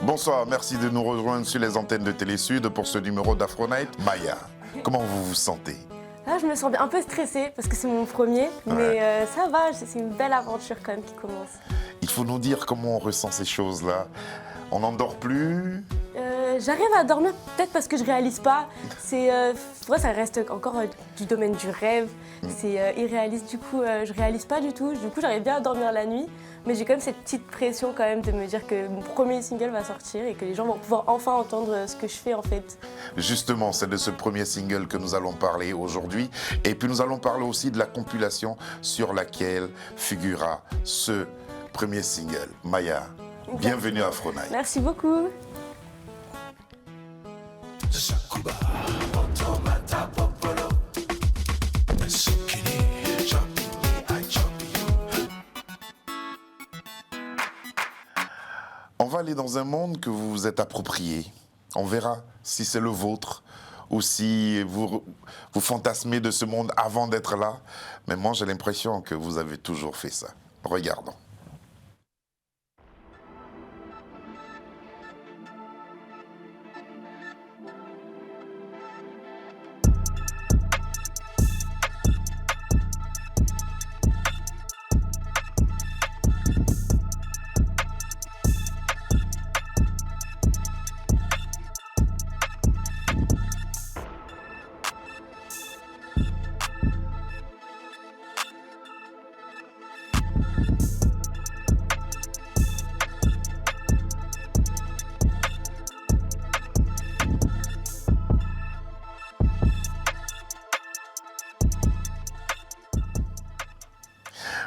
Bonsoir, merci de nous rejoindre sur les antennes de Télé Sud pour ce numéro d'Afro-Night. Maya, comment vous vous sentez? Là, je me sens un peu stressée parce que c'est mon premier, mais ça va, c'est une belle aventure quand même qui commence. Il faut nous dire comment on ressent ces choses-là. On n'en dort plus? J'arrive à dormir peut-être parce que je réalise pas. Pour moi, ça reste encore du domaine du rêve. C'est irréaliste, du coup, je réalise pas du tout. Du coup, j'arrive bien à dormir la nuit, mais j'ai quand même cette petite pression quand même de me dire que mon premier single va sortir et que les gens vont pouvoir enfin entendre ce que je fais en fait. Justement, c'est de ce premier single que nous allons parler aujourd'hui. Et puis nous allons parler aussi de la compilation sur laquelle figurera ce premier single. Maya, bienvenue à Afro-Night. Merci beaucoup. On va aller dans un monde que vous vous êtes approprié. On verra si c'est le vôtre ou si vous fantasmez de ce monde avant d'être là. Mais moi, j'ai l'impression que vous avez toujours fait ça. Regardons.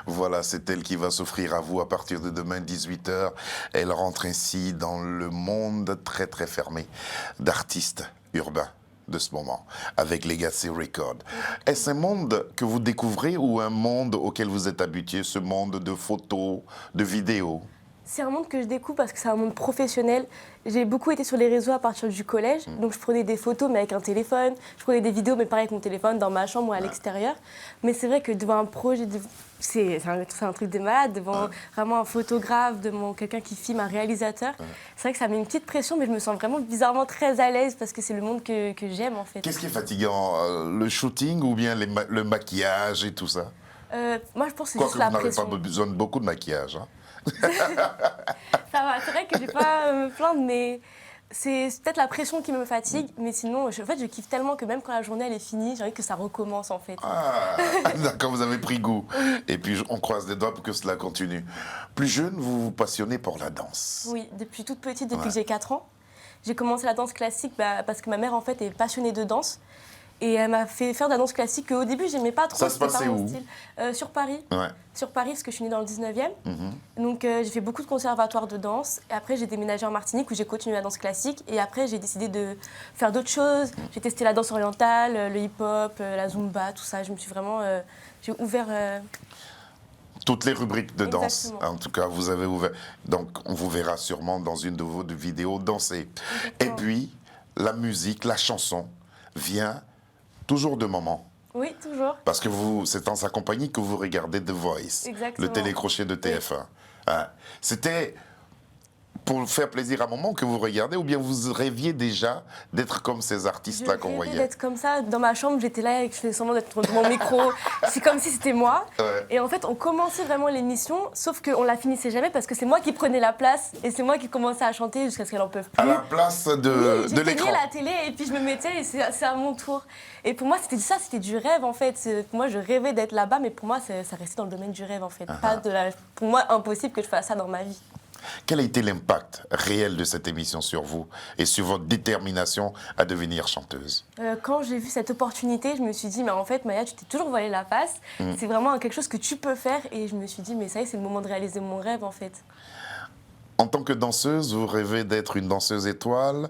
Voilà, c'est elle qui va s'offrir à vous à partir de demain 18h. Elle rentre ainsi dans le monde très très fermé d'artistes urbains de ce moment, avec Legacy Records. Est-ce un monde que vous découvrez ou un monde auquel vous êtes habitué, ce monde de photos, de vidéos? C'est un monde que je découvre parce que c'est un monde professionnel. J'ai beaucoup été sur les réseaux à partir du collège, donc je prenais des photos mais avec un téléphone, je prenais des vidéos mais pareil avec mon téléphone dans ma chambre ou à l'extérieur. Mais c'est vrai que devant un projet, c'est un truc de malade, devant vraiment un photographe, devant quelqu'un qui filme, un réalisateur. C'est vrai que ça met une petite pression mais je me sens vraiment bizarrement très à l'aise parce que c'est le monde que j'aime en fait. Qu'est-ce qui est fatigant, le shooting ou bien le maquillage et tout ça? Moi je pense que c'est Quoique juste la vous n'avez pression. pas besoin de beaucoup de maquillage. Hein? Ça va, c'est vrai que je vais pas me plaindre, mais c'est peut-être la pression qui me fatigue. Mais sinon, en fait, je kiffe tellement que même quand la journée elle est finie, j'ai envie que ça recommence en fait. Ah, d'accord, vous avez pris goût. Et puis on croise les doigts pour que cela continue. Plus jeune, vous vous passionnez pour la danse. Oui, depuis toute petite, depuis que j'ai 4 ans. J'ai commencé la danse classique parce que ma mère en fait est passionnée de danse. Et elle m'a fait faire de la danse classique qu'au début, j'aimais pas trop. Ça se passait où? Sur Paris. Ouais. Sur Paris, parce que je suis née dans le 19e. Donc j'ai fait beaucoup de conservatoires de danse. Et après, j'ai déménagé en Martinique où j'ai continué la danse classique. Et après, j'ai décidé de faire d'autres choses. J'ai testé la danse orientale, le hip-hop, la zumba, tout ça. Je me suis vraiment... j'ai ouvert... Toutes les rubriques de danse, Exactement. en tout cas, vous avez ouvert. Donc, on vous verra sûrement dans une de vos vidéos danser. Et puis, la musique, la chanson vient toujours de moment. Oui, toujours. Parce que c'est en sa compagnie que vous regardez The Voice, Exactement. le télécrochet de TF1. Hein. C'était pour faire plaisir à maman que vous regardez ou bien vous rêviez déjà d'être comme ces artistes-là qu'on Je rêvais voyait? d'être comme ça. Dans ma chambre, j'étais là et je faisais semblant d'être devant mon micro. C'est comme si c'était moi. Ouais. Et en fait, on commençait vraiment l'émission, sauf qu'on la finissait jamais parce que c'est moi qui prenais la place et c'est moi qui commençais à chanter jusqu'à ce qu'elle en peut plus. À la place de J'éteignais l'écran. la télé et puis je me mettais et c'est à mon tour. Et pour moi, c'était du rêve en fait. Pour moi, je rêvais d'être là-bas, mais pour moi, ça restait dans le domaine du rêve en fait. Pour moi, impossible que je fasse ça dans ma vie. Quel a été l'impact réel de cette émission sur vous et sur votre détermination à devenir chanteuse? Quand j'ai vu cette opportunité, je me suis dit, mais en fait, Maya, tu t'es toujours voilé la face. C'est vraiment quelque chose que tu peux faire. Et je me suis dit, mais ça y est, c'est le moment de réaliser mon rêve, en fait. En tant que danseuse, vous rêvez d'être une danseuse étoile?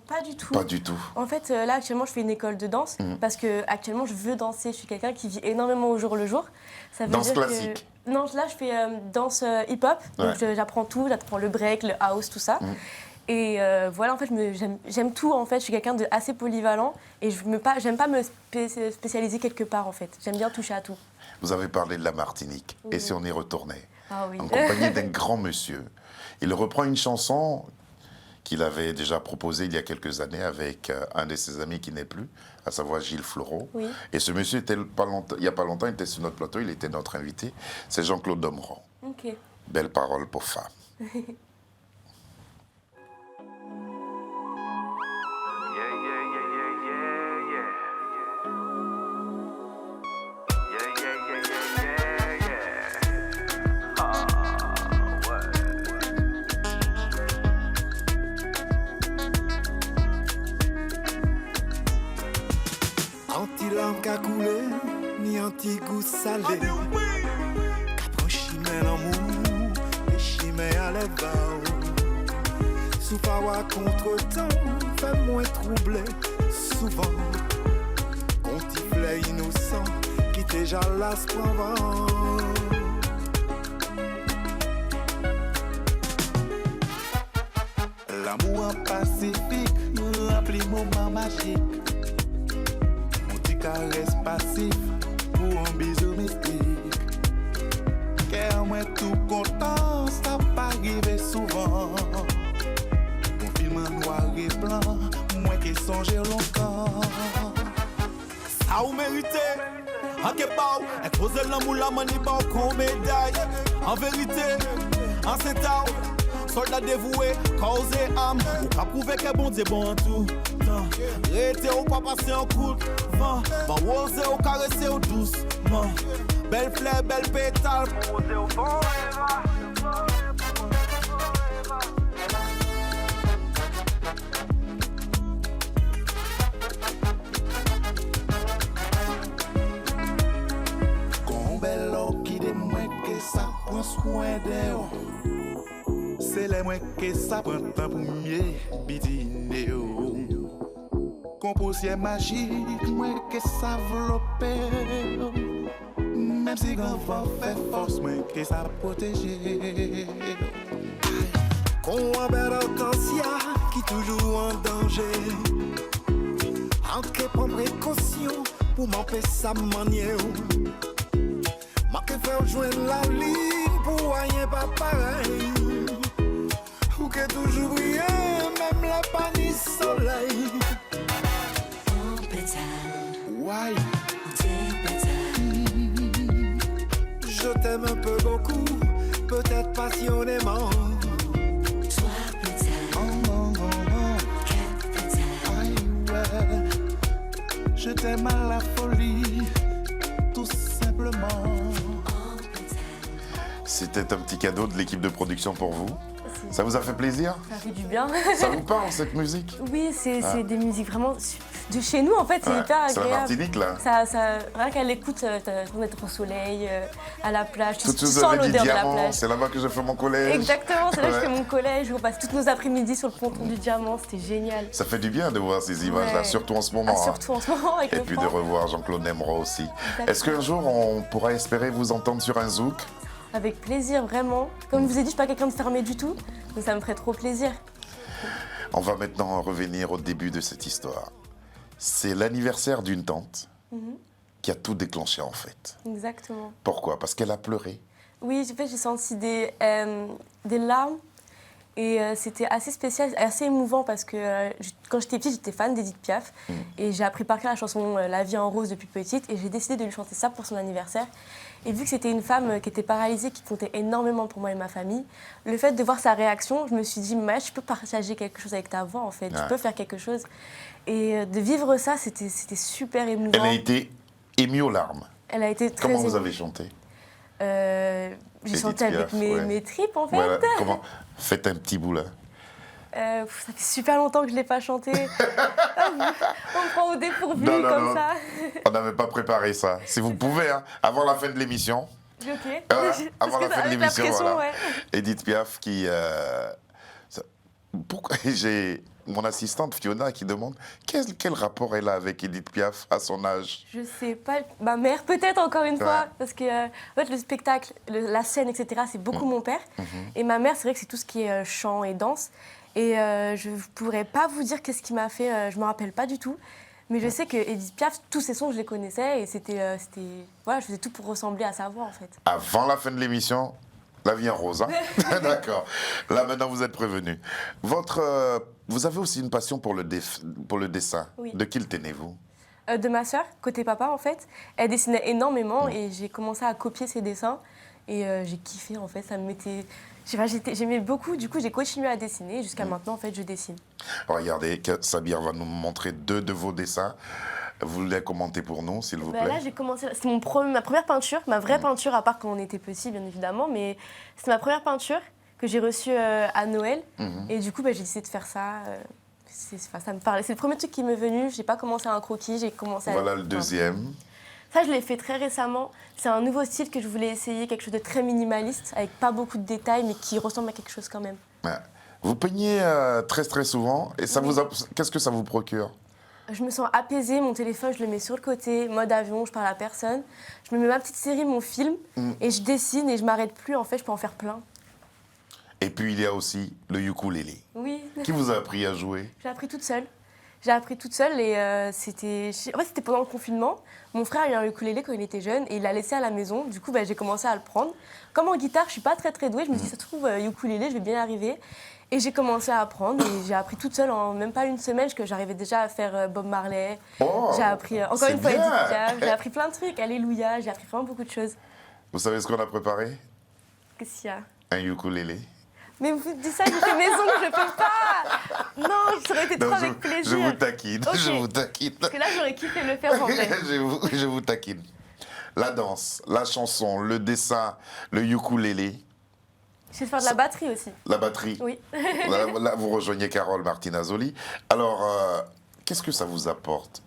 Pas du tout. Pas du tout. En fait, là, actuellement, je fais une école de danse parce que actuellement, je veux danser. Je suis quelqu'un qui vit énormément au jour le jour. Ça veut Danse dire classique? Non, là, je fais danse hip-hop. Donc, j'apprends tout. J'apprends le break, le house, tout ça. Et voilà, en fait, j'aime tout. En fait, je suis quelqu'un de assez polyvalent et j'aime pas me spécialiser quelque part. En fait, j'aime bien toucher à tout. Vous avez parlé de la Martinique. Et si on y retournait? Ah oui. En compagnie d'un grand monsieur. Il reprend une chanson qu'il avait déjà proposé il y a quelques années avec un de ses amis qui n'est plus, à savoir Gilles Fleureau. Oui. Et ce monsieur, était il n'y a pas longtemps, il était sur notre plateau, il était notre invité. C'est Jean-Claude Domran. Ok. Belle parole pour femme. Anti-larme qu'a coulé, ni anti-goût salé. Qu'après chimè l'amour, et chimè à l'éval. Sous paroi contre-temps, fait moins troublé, souvent. Contiflet innocent, qui déjà las point vent. L'amour en pacifique, rempli moment magique. Caresse passif pour un bisou mystique. Car moi tout content, ça pas arrivé souvent. Mon film en noir et blanc, moi qui songe longtemps. Ça ou mérité, en kebab, exposer l'amour la mani pas qu'on médaille. En vérité, en s'état, soldat dévoué, cause et âme. Ou pas prouver que bon Dieu bon en tout. Rété ou pas passer en coup de vent. Pas oser ou caresser ou doucement. Belle fleur, belle pétale. Oser ou forever. Con belle eau qui démoue que ça prend soin d'eux. C'est les moins que ça prend temps pour mieux bidiner. Composier magique, moi que ça enveloppe. Même si grand vent fait force, moi que ça protéger. Qu'on a bel arc-en-ciel qui toujours en danger. En que prendre précaution pour m'empêcher sa manière. M'a que faire joindre la ligne pour rien pas pareil. Ou que toujours briller, même la panique soleil. Why? Je t'aime un peu beaucoup, peut-être passionnément. Toi peut-être, Aïe, ouais. Je t'aime à la folie, tout simplement. C'était un petit cadeau de l'équipe de production pour vous. Ça vous a fait plaisir? Ça fait du bien. Ça vous parle, cette musique? Oui, c'est des musiques vraiment de chez nous, en fait, c'est hyper C'est la agréable. Martinique, là. Rien qu'à l'écoute, t'as l'impression d'être au soleil, à la plage, tu Tout de suite, sens vous avez dit l'odeur de la Diamant, plage. c'est là-bas que je fais mon collège. Exactement, c'est là que je Ouais. fais mon collège, où on passe toutes nos après-midi sur le ponton du Diamant, c'était génial. Ça fait du bien de voir ces images-là, Ouais. surtout en ce moment. Ah, hein. surtout en ce moment avec Et le puis froid. de revoir Jean-Claude Nemro aussi. Exactement. Est-ce qu'un jour, on pourra espérer vous entendre sur un zouk? Avec plaisir, vraiment. Comme je vous ai dit, je suis pas quelqu'un de fermé du tout, donc ça me ferait trop plaisir. On va maintenant revenir au début de cette histoire. C'est l'anniversaire d'une tante qui a tout déclenché, en fait. Exactement. Pourquoi? Parce qu'elle a pleuré. Oui, en fait, j'ai senti des larmes. Et c'était assez spécial, assez émouvant parce que quand j'étais petite, j'étais fan d'Edith Piaf. Et j'ai appris par cœur la chanson La vie en rose depuis petite. Et j'ai décidé de lui chanter ça pour son anniversaire. Et vu que c'était une femme qui était paralysée, qui comptait énormément pour moi et ma famille, le fait de voir sa réaction, je me suis dit, mais tu peux partager quelque chose avec ta voix, en fait. Ouais. Tu peux faire quelque chose. Et de vivre ça, c'était super émouvant. Elle a été émue aux larmes. Elle a été très Comment vous émue. avez chanté? J'ai Edith chanté avec Piaf, ouais. mes tripes, en fait. Voilà. Comment? Faites un petit bout là. Ça fait super longtemps que je ne l'ai pas chanté. On me prend au dépourvu Non, comme ça. On n'avait pas préparé ça. Si vous pouvez, hein, avant la fin de l'émission. Ok. Voilà, Parce avant que la fin de avec l'émission, pression, voilà. ouais. Edith Piaf qui... Pourquoi j'ai mon assistante Fiona qui demande quel rapport elle a avec Edith Piaf à son âge. Je sais pas. Ma mère, peut-être encore une fois. Ouais. Parce que en fait, le spectacle, la scène, etc., c'est beaucoup mon père. Et ma mère, c'est vrai que c'est tout ce qui est chant et danse. Et je ne pourrais pas vous dire qu'est-ce qui m'a fait. Je ne me rappelle pas du tout. Mais je sais que Edith Piaf, tous ses sons, je les connaissais. Et c'était voilà, je faisais tout pour ressembler à sa voix, en fait. Avant la fin de l'émission, La vie en rose, hein. D'accord. Là, maintenant, vous êtes prévenu. Vous avez aussi une passion pour le dessin. Oui. De qui le tenez-vous? De ma sœur, côté papa en fait. Elle dessinait énormément et j'ai commencé à copier ses dessins. Et j'ai kiffé en fait, ça me mettait... J'aimais beaucoup, du coup j'ai continué à dessiner. Jusqu'à maintenant en fait, je dessine. Regardez, Sabir va nous montrer 2 de vos dessins. Vous les commentez pour nous, s'il vous plaît. Là, j'ai commencé. C'est ma première peinture, ma vraie peinture, à part quand on était petit, bien évidemment. Mais c'est ma première peinture que j'ai reçue à Noël. Et du coup, j'ai décidé de faire ça. Ça me parlait. C'est le premier truc qui m'est venu. J'ai pas commencé à un croquis, j'ai commencé à. Voilà le deuxième. Ça, je l'ai fait très récemment. C'est un nouveau style que je voulais essayer, quelque chose de très minimaliste, avec pas beaucoup de détails, mais qui ressemble à quelque chose quand même. Ouais. Vous peignez très très souvent. Et ça qu'est-ce que ça vous procure? Je me sens apaisée, mon téléphone, je le mets sur le côté, mode avion, je parle à personne. Je me mets ma petite série, mon film, et je dessine et je m'arrête plus. En fait, je peux en faire plein. Et puis il y a aussi le ukulélé. Oui. Qui vous a appris à jouer? J'ai appris toute seule. J'ai appris toute seule et c'était pendant le confinement. Mon frère a eu un ukulélé quand il était jeune et il l'a laissé à la maison. Du coup, j'ai commencé à le prendre. Comme en guitare, je suis pas très très douée. Je me suis dit, ça se trouve, ukulélé, je vais bien y arriver. Et j'ai commencé à apprendre et j'ai appris toute seule en même pas une semaine que j'arrivais déjà à faire Bob Marley. Oh, j'ai appris encore c'est une fois bien. Edith Piaf. J'ai appris plein de trucs. Alléluia. J'ai appris vraiment beaucoup de choses. Vous savez ce qu'on a préparé? Qu'est-ce qu'il y a? Un ukulélé. Mais vous dites ça, j'ai fait maison, je peux pas. Non, ça aurait été trop avec plaisir. Je vous taquine, Ok. je vous taquine. Parce que là, j'aurais kiffé le faire en vrai. je vous taquine. La danse, la chanson, le dessin, le ukulélé, Je sais faire de la batterie aussi. la batterie. Oui. Là, vous rejoignez Carole Martinazoli. Alors, qu'est-ce que ça vous apporte?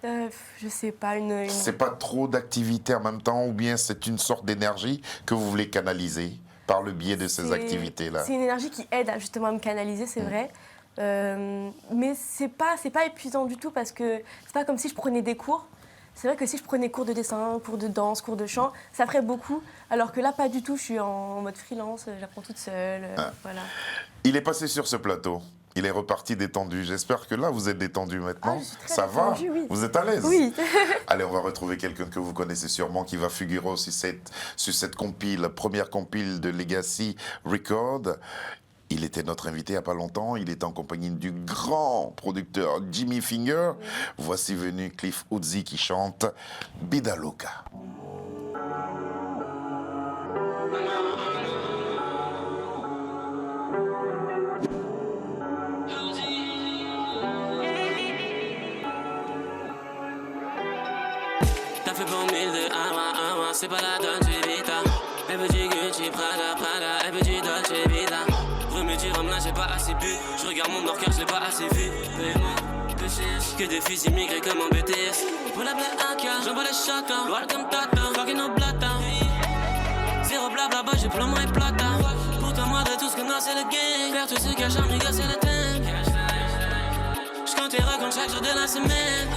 Je sais pas, une... C'est pas trop d'activités en même temps ou bien c'est une sorte d'énergie que vous voulez canaliser par le biais de ces activités-là? C'est une énergie qui aide justement à me canaliser, c'est vrai. Mais c'est pas épuisant du tout parce que c'est pas comme si je prenais des cours. C'est vrai que si je prenais cours de dessin, cours de danse, cours de chant, ça ferait beaucoup. Alors que là, pas du tout. Je suis en mode freelance, j'apprends toute seule. Voilà. Il est passé sur ce plateau. Il est reparti détendu. J'espère que là, vous êtes détendu maintenant. Ah, je suis très Ça détendue, va? oui. Vous êtes à l'aise? Oui. Allez, on va retrouver quelqu'un que vous connaissez sûrement qui va figurer aussi sur cette compile, première compile de Legacy Record. Il était notre invité il n'y a pas longtemps. Il est en compagnie du grand producteur Jimmy Finger. Oui. Voici venu Cliff Uzi qui chante Bidaloka. T'as fait pour 1000 de Awa, c'est pas la Dolce Vita. Elle veut du Gucci, Prada, elle veut du Dolce Vita. Remets du rhum là, j'ai pas assez bu. Je regarde mon nord car je l'ai pas assez vu. Que des fils immigrés comme en BTS. Pour la blague AK, j'envoie les shots. Welcome Tata, fucking no blata. Zéro blablabla, j'ai plein moins plata. Pourtant moi de tout ce qu'on a c'est le game. Faire tout ce cache en méga c'est le thème. J'compte et raconte chaque jour de la semaine.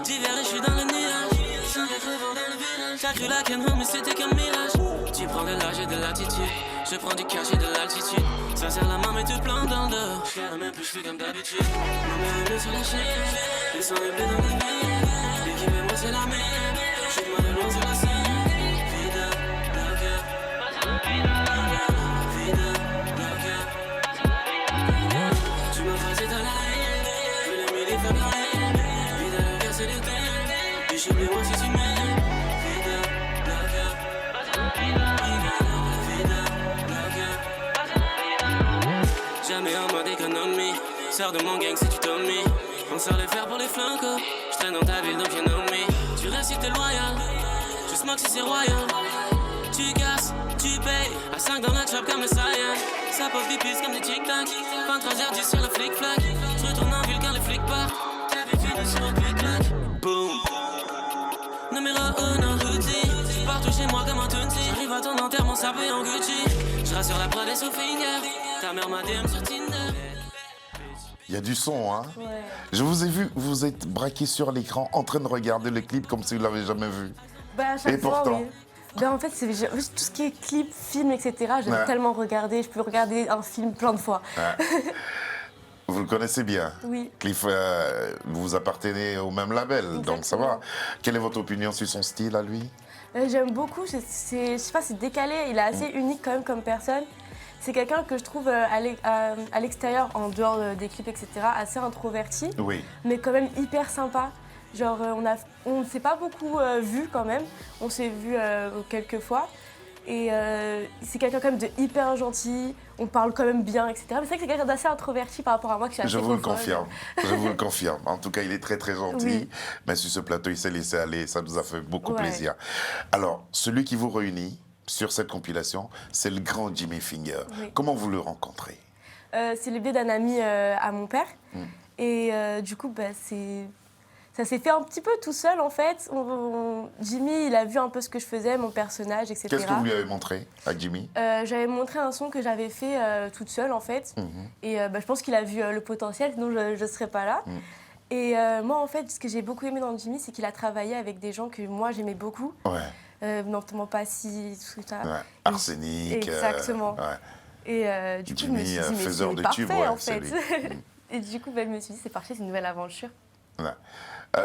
D'hiver et j'suis dans le nuage. Sans être vent dans le village. T'as cru la canne, mais c'était qu'un mirage. Tu prends de l'âge et de l'attitude. Je prends du cash et de l'altitude. Ça serre la main mais tu plantes dans le dos. J'carre même plus, j'fais comme d'habitude. Ma mère est sur la chaîne. Le sang est bleu dans les veines. L'équipe et moi c'est la même. J'suis de moi de loin sur la scène. Vida, bloqué. Vida, bloqué. Tu m'as tracé dans la haine. Je l'ai mis les femmes dans la haine. Vida, le gars c'est le thème. Échappe-moi si tu m'aimes. Vida, bloqué. Jamais en mode économie. Sors de mon gang si tu tombes. On sort les fers pour les flancos. J'traîne dans ta ville donc j'ai nommé. Tu restes si t'es loyal. Je smoke si c'est royal. Tu casses, tu payes. À 5 dans la trap comme le Saiyan. Ça pop des pistes comme des tic-tac. 23h10 sur le flic-flac. J'retourne en ville quand les flics partent. T'avais fini sur un clic-clac. Boom. Numéro 1 en Gucci. Je pars tout chez moi comme un Tunsi. J'arrive à ton enterrement sapé en Gucci. Je rassure la prod et sous finger. Ta mère m'a DM sur Tinder. Il y a du son, hein? Ouais. Je vous ai vu, vous êtes braqué sur l'écran en train de regarder le clip comme si vous ne l'avez jamais vu. À chaque Et fois, pourtant. oui. En fait, tout ce qui est clip, film, etc., j'aime Ouais. tellement regarder. Je peux regarder un film plein de fois. Ouais. Vous le connaissez bien? Oui. Cliff, vous appartenez au même label, donc ça va. Quelle est votre opinion sur son style à lui? J'aime beaucoup, je sais pas, c'est décalé, il est assez unique quand même comme personne. C'est quelqu'un que je trouve à l'extérieur, en dehors des clips, etc., assez introverti, Oui. mais quand même hyper sympa. Genre, on ne s'est pas beaucoup vu quand même, on s'est vu quelques fois. Et c'est quelqu'un quand même de hyper gentil, on parle quand même bien, etc. Mais c'est vrai que c'est quelqu'un d'assez introverti par rapport à moi, que je suis assez Je vous le fofolle. confirme. Je vous le confirme. En tout cas, il est très très gentil. Oui. Mais sur ce plateau, il s'est laissé aller. Ça nous a fait beaucoup Ouais. plaisir. Alors, celui qui vous réunit sur cette compilation, c'est le grand Jimmy Finger. Oui. Comment vous le rencontrez? C'est le biais d'un ami à mon père. Et du coup, ça s'est fait un petit peu tout seul en fait. Jimmy, il a vu un peu ce que je faisais, mon personnage, etc. Qu'est-ce que vous lui avez montré à Jimmy? J'avais montré un son que j'avais fait toute seule en fait. Et je pense qu'il a vu le potentiel, sinon je ne serais pas là. Et moi en fait, ce que j'ai beaucoup aimé dans Jimmy, c'est qu'il a travaillé avec des gens que moi j'aimais beaucoup. Ouais. Notamment Passy, tout ça. Ouais. Arsenic. Exactement. Ouais. Et du coup, je me suis Jimmy, dit, mais faiseur c'est de parfait tubes, ouais, en c'est fait. lui. Et du coup, je me suis dit, c'est parfait, c'est une nouvelle aventure. Ouais.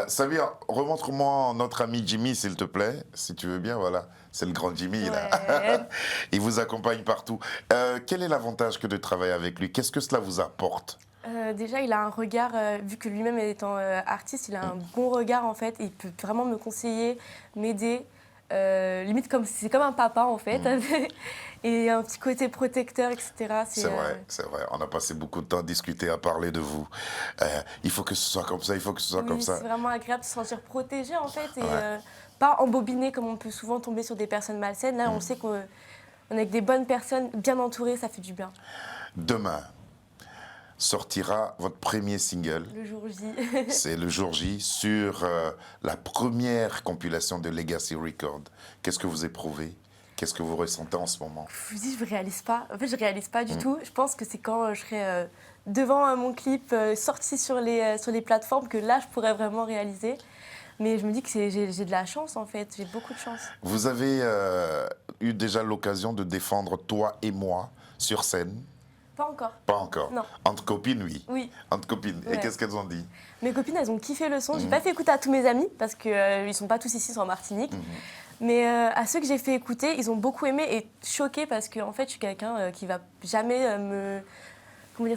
Samir, remontre-moi notre ami Jimmy, s'il te plaît, si tu veux bien. Voilà, c'est le grand Jimmy, là. Ouais. Il vous accompagne partout. Quel est l'avantage que de travailler avec lui? Qu'est-ce que cela vous apporte? Déjà, il a un regard, vu que lui-même étant artiste, il a un bon regard en fait. Et il peut vraiment me conseiller, m'aider. Limite, c'est comme un papa en fait. Et un petit côté protecteur, etc. C'est vrai, c'est vrai. On a passé beaucoup de temps à discuter, à parler de vous. Il faut que ce soit comme ça, il faut que ce soit comme ça. C'est vraiment agréable de se sentir protégé en fait. Et Ouais. pas embobiné comme on peut souvent tomber sur des personnes malsaines. Là, on sait qu'on est avec des bonnes personnes, bien entourées, ça fait du bien. Demain sortira votre premier single. Le jour J. C'est le jour J sur la première compilation de Legacy Records. Qu'est-ce que vous éprouvez? Qu'est-ce que vous ressentez en ce moment? Je vous dis, je réalise pas. En fait, je réalise pas du tout. Je pense que c'est quand je serai devant mon clip sorti sur les plateformes que là, je pourrais vraiment réaliser. Mais je me dis que j'ai de la chance, en fait. J'ai beaucoup de chance. Vous avez eu déjà l'occasion de défendre Toi et moi sur scène? Pas encore. Pas encore. Non. Entre copines, oui. Oui. Entre copines. Et Ouais. qu'est-ce qu'elles ont dit? Mes copines, elles ont kiffé le son. J'ai pas fait écouter à tous mes amis parce qu'ils sont pas tous ici, ils sont en Martinique. Mais à ceux que j'ai fait écouter, ils ont beaucoup aimé et choqués parce que en fait, je suis quelqu'un qui va jamais me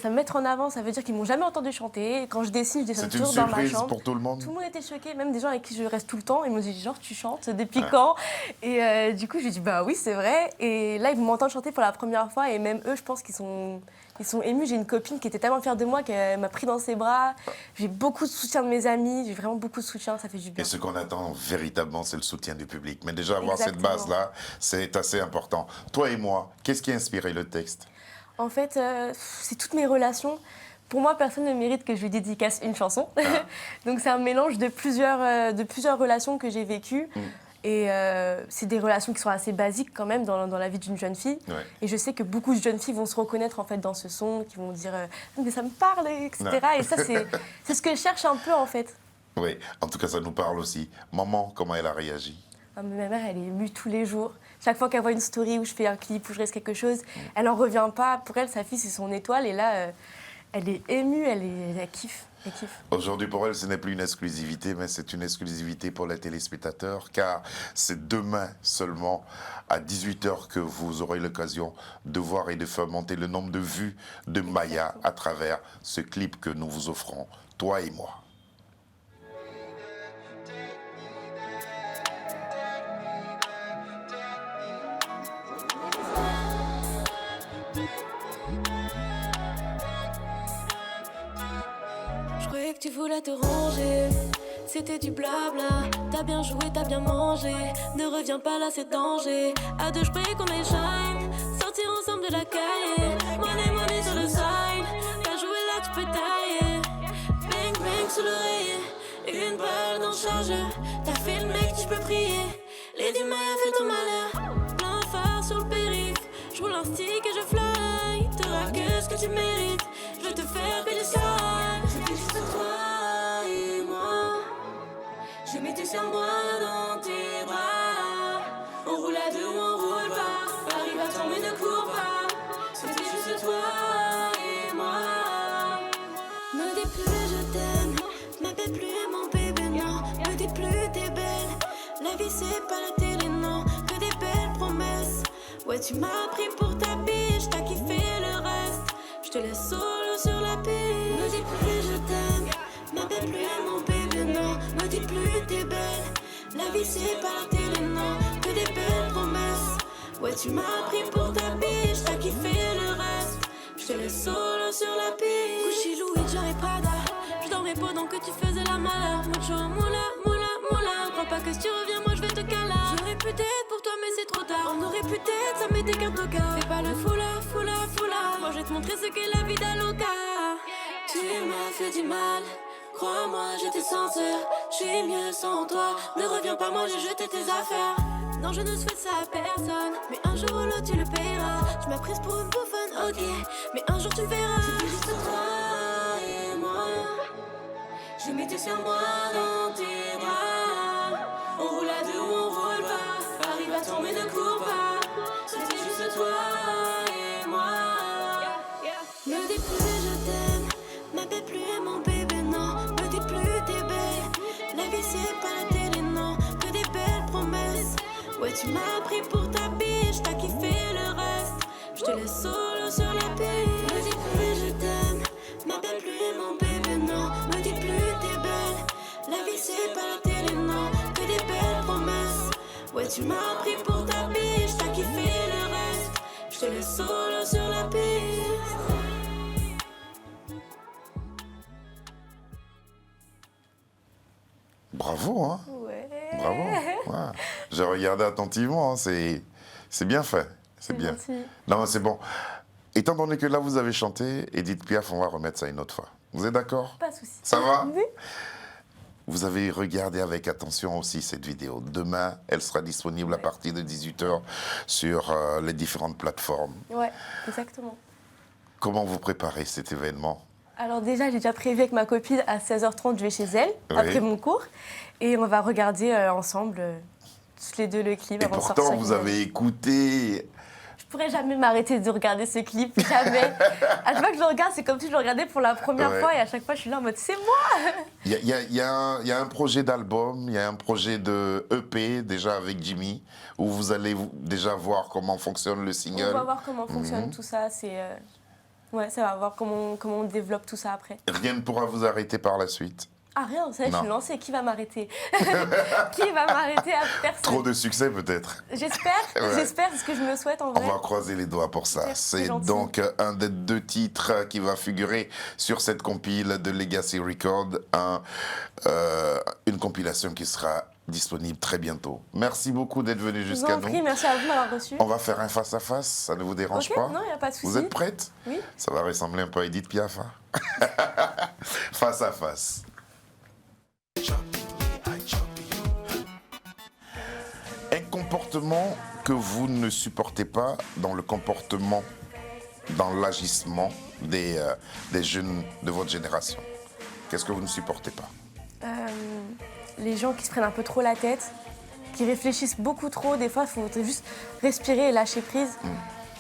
mettre en avant. Ça veut dire qu'ils m'ont jamais entendu chanter. Quand je dessine, je dessine C'est une toujours dans ma surprise chambre. pour tout le monde? Tout le monde était choqué, même des gens avec qui je reste tout le temps. Ils m'ont dit, genre, tu chantes depuis quand? Et du coup, je lui ai dit, bah oui, c'est vrai. Et là, ils m'entendent chanter pour la première fois. Et même eux, je pense qu'ils sont émus. J'ai une copine qui était tellement fière de moi qu'elle m'a pris dans ses bras. J'ai beaucoup de soutien de mes amis. J'ai vraiment beaucoup de soutien. Ça fait du bien. Et ce qu'on attend véritablement, c'est le soutien du public. Mais déjà, avoir cette Exactement. base-là, c'est assez important. Toi et moi, qu'est-ce qui a inspiré le texte? En fait, c'est toutes mes relations. Pour moi, personne ne mérite que je lui dédicace une chanson. Donc, c'est un mélange de plusieurs relations que j'ai vécues. Et c'est des relations qui sont assez basiques quand même dans la vie d'une jeune fille. Ouais. Et je sais que beaucoup de jeunes filles vont se reconnaître en fait dans ce son, qui vont dire mais ça me parle, etc. Ouais. Et ça, c'est ce que je cherche un peu en fait. Oui, en tout cas, ça nous parle aussi. Maman, comment elle a réagi? Ah, mais ma mère, elle est émue tous les jours. Chaque fois qu'elle voit une story où je fais un clip, où je reste quelque chose, elle n'en revient pas. Pour elle, sa fille, c'est son étoile. Et là, elle est émue, elle kiffe. Elle kiffe. Aujourd'hui, pour elle, ce n'est plus une exclusivité, mais c'est une exclusivité pour les téléspectateurs, car c'est demain seulement à 18h que vous aurez l'occasion de voir et de faire monter le nombre de vues de Maya à travers ce clip que nous vous offrons, Toi et moi. Je croyais que tu voulais te ranger. C'était du blabla. T'as bien joué, t'as bien mangé. Ne reviens pas là, c'est danger. À deux, je prie qu'on échappe. Sortir ensemble de la cahier. Money sur le side. T'as joué là, tu peux tailler. Bang, bang sous l'oreiller. Une balle dans le chargeur. T'as fait le mec, tu peux prier. Les du a fait ton malheur. Plein phare sur le périph'. Je roule un stick et je fly. T'auras que ce que tu mérites. Je vais te faire payer ça. C'était juste toi et moi. J'ai mis tes serre-moi dans tes bras. On roule à deux ou on roule pas. Paris va tomber, ne cours pas. C'était juste toi et moi. Me dis plus je t'aime. M'appelle plus mon bébé, non. Me dis plus t'es belle. La vie c'est pas la télé, non. Ouais, tu m'as pris pour ta biche, t'as kiffé le reste. Je te laisse solo sur la piste. Me dis plus je t'aime, m'appelle plus mon bébé, non. Me dis plus t'es belle, la vie c'est pas la télé, non. Que des belles promesses. Ouais, tu m'as pris pour ta biche, t'as kiffé le reste. Je te laisse solo sur la piste. Gucci, Louis, Dior et Prada. Je dormais pendant que tu faisais la malade. Mucho, moula, moula, moula. Crois pas que si tu reviens, moi je vais te caler. J'aurais pu t'être pour toi, mais c'est trop tard. On aurait pu t'être, ça m'était qu'un tocard. Fais pas le foula, foula, foula. Moi je vais te montrer ce qu'est la vie d'Aloca. Tu m'as fait du mal. Crois-moi, j'étais sincère. J'suis mieux sans toi. Ne reviens pas, moi j'ai jeté tes affaires. Non, je ne souhaite ça à personne. Mais un jour ou l'autre, tu le paieras. Tu m'as prise pour une bouffonne, ok. Mais un jour, tu verras. C'était juste toi et moi. Je mettais sur moi dans tes bras. On roule à deux ou on roule pas. Arrive à tomber, ne cours pas. C'était juste toi et moi. Me dis plus je t'aime. M'appelle plus mon bébé, non. Me dis plus t'es belle. La vie c'est pas la télé, non. Que des belles promesses. Ouais, tu m'as pris pour ta biche, t'as kiffé le reste. Je te laisse solo sur la piste. Me dis plus je t'aime, m'appelle plus mon bébé, non. Me dis plus t'es belle, la vie c'est pas la télé, non. Que des belles promesses. Ouais, tu m'as pris pour ta biche, t'as kiffé le reste. Je te laisse solo sur la piste. Bravo, hein? Ouais. Bravo. Ouais. J'ai regardé attentivement, hein, c'est bien fait. C'est bien. gentil. Non, mais c'est bon. Étant donné que là, vous avez chanté, Edith Piaf, on va remettre ça une autre fois. Vous êtes d'accord? Pas de souci. Ça va? Oui. Vous avez regardé avec attention aussi cette vidéo. Demain, elle sera disponible à partir de 18h sur les différentes plateformes. Ouais, exactement. Comment vous préparez cet événement? Alors déjà, j'ai déjà prévu avec ma copine à 16h30, je vais chez elle, Oui. après mon cours. Et on va regarder ensemble, tous les deux, le clip Et avant de pourtant, sortir. vous avez écouté. Je pourrais jamais m'arrêter de regarder ce clip, jamais. À chaque fois que je le regarde, c'est comme si je le regardais pour la première Ouais. fois. Et à chaque fois, je suis là en mode, c'est moi. Il y a un projet d'album, il y a un projet de EP déjà avec Jimmy, où vous allez déjà voir comment fonctionne le On single. va voir comment fonctionne Mhm. tout ça. Ouais, ça va voir comment on développe tout ça après. Rien ne pourra vous arrêter par la suite. Ah rien, ça y est, je Non. suis lancée. Qui va m'arrêter? Qui va m'arrêter? À personne. Trop de succès peut-être. J'espère, Ouais. j'espère, c'est ce que je me souhaite en On vrai. va croiser les doigts pour ça. Merci, C'est gentil. donc un des 2 titres qui va figurer sur cette compile de Legacy Record, une compilation qui sera disponible très bientôt. Merci beaucoup d'être venu Je vous jusqu'à en prie, nous. merci à vous de m'avoir reçu. On va faire un face-à-face, ça ne vous dérange Ok, pas? non, il n'y a pas de souci. Vous êtes prête? Oui. Ça va ressembler un peu à Edith Piaf. Hein? Face à face. Un comportement que vous ne supportez pas dans le comportement, dans l'agissement des jeunes de votre génération. Qu'est-ce que vous ne supportez pas? Les gens qui se prennent un peu trop la tête, qui réfléchissent beaucoup trop. Des fois, il faut juste respirer et lâcher prise.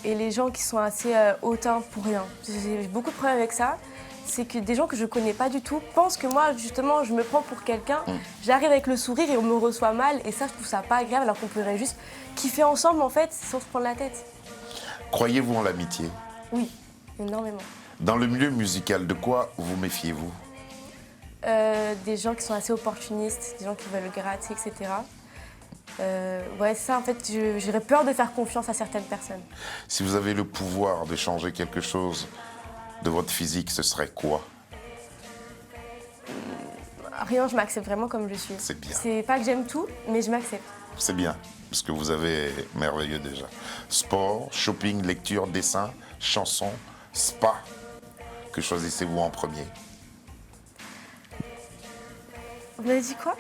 Et les gens qui sont assez hautains pour rien. J'ai beaucoup de problèmes avec ça. C'est que des gens que je connais pas du tout pensent que moi, justement, je me prends pour quelqu'un. J'arrive avec le sourire et on me reçoit mal. Et ça, je trouve ça pas agréable, alors qu'on pourrait juste kiffer ensemble, en fait, sans se prendre la tête. Croyez-vous en l'amitié? Oui, énormément. Dans le milieu musical, de quoi vous méfiez-vous? Des gens qui sont assez opportunistes, des gens qui veulent gratter, etc. Ouais, ça, en fait, j'aurais peur de faire confiance à certaines personnes. Si vous avez le pouvoir de changer quelque chose de votre physique, ce serait quoi? Rien, je m'accepte vraiment comme je suis. C'est bien. C'est pas que j'aime tout, mais je m'accepte. C'est bien, parce que vous avez merveilleux déjà. Sport, shopping, lecture, dessin, chanson, spa. Que choisissez-vous en premier? Vous m'avez dit quoi?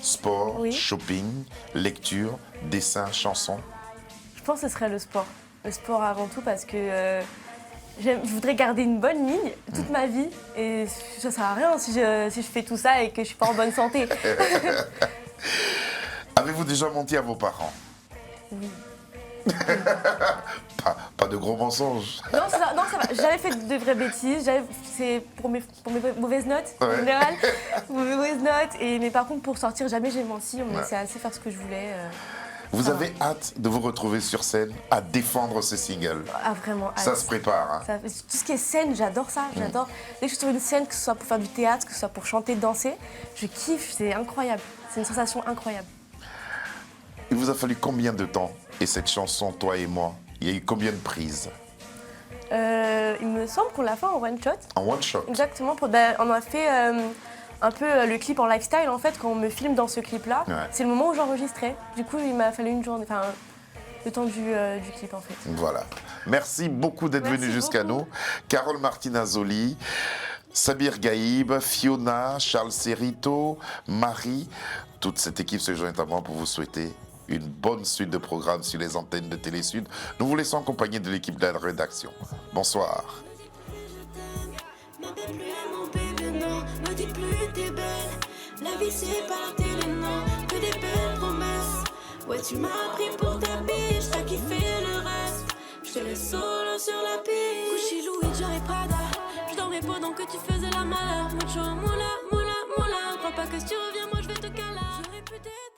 Sport, Oui. shopping, lecture, dessin, chanson. Je pense que ce serait le sport. Le sport avant tout parce que je voudrais garder une bonne ligne toute ma vie. Et ça sert à rien si je fais tout ça et que je suis pas en bonne santé. Avez-vous déjà menti à vos parents? Oui. Pas de gros mensonges. Non, ça va. J'ai jamais fait de vraies bêtises. C'est pour mes mauvaises notes, en Ouais. général. Pour mes mauvaises notes. Mais par contre, pour sortir, jamais j'ai menti. On me laissait assez faire ce que je voulais. Vous avez hâte de vous retrouver sur scène à défendre ce single. Ah, vraiment. Ça hâte. se prépare. Hein. Tout ce qui est scène, j'adore ça. J'adore. Dès que je suis sur une scène, que ce soit pour faire du théâtre, que ce soit pour chanter, danser, je kiffe. C'est incroyable. C'est une sensation incroyable. Il vous a fallu combien de temps? Et cette chanson, Toi et moi, il y a eu combien de prises? Il me semble qu'on l'a fait en one shot. En one shot? Exactement. On a fait un peu le clip en lifestyle en fait quand on me filme dans ce clip-là. Ouais. C'est le moment où j'enregistrais. Du coup, il m'a fallu une journée, enfin le temps du clip en fait. Voilà. Merci beaucoup d'être Merci venu jusqu'à beaucoup. nous. Carole Martinazoli, Sabir Gaïb, Fiona, Charles Serrito, Marie, toute cette équipe se joint à moi pour vous souhaiter une bonne suite de programmes sur les antennes de Télé Sud. Nous vous laissons accompagner de l'équipe de la rédaction. Bonsoir. M'appelle plus mon bébé, non. Me dis plus t'es belle. La vie c'est pas la télé, non. Que des belles promesses. Ouais, tu m'as pris pour ta biche. T'as kiffé le reste. Je te laisse solo sur la piste. Gucci, Louis, Dior et Prada. Je dormais pendant que tu faisais la malade. Mucho, moula, moula, moula. Crois pas que si tu reviens, moi je vais te casser.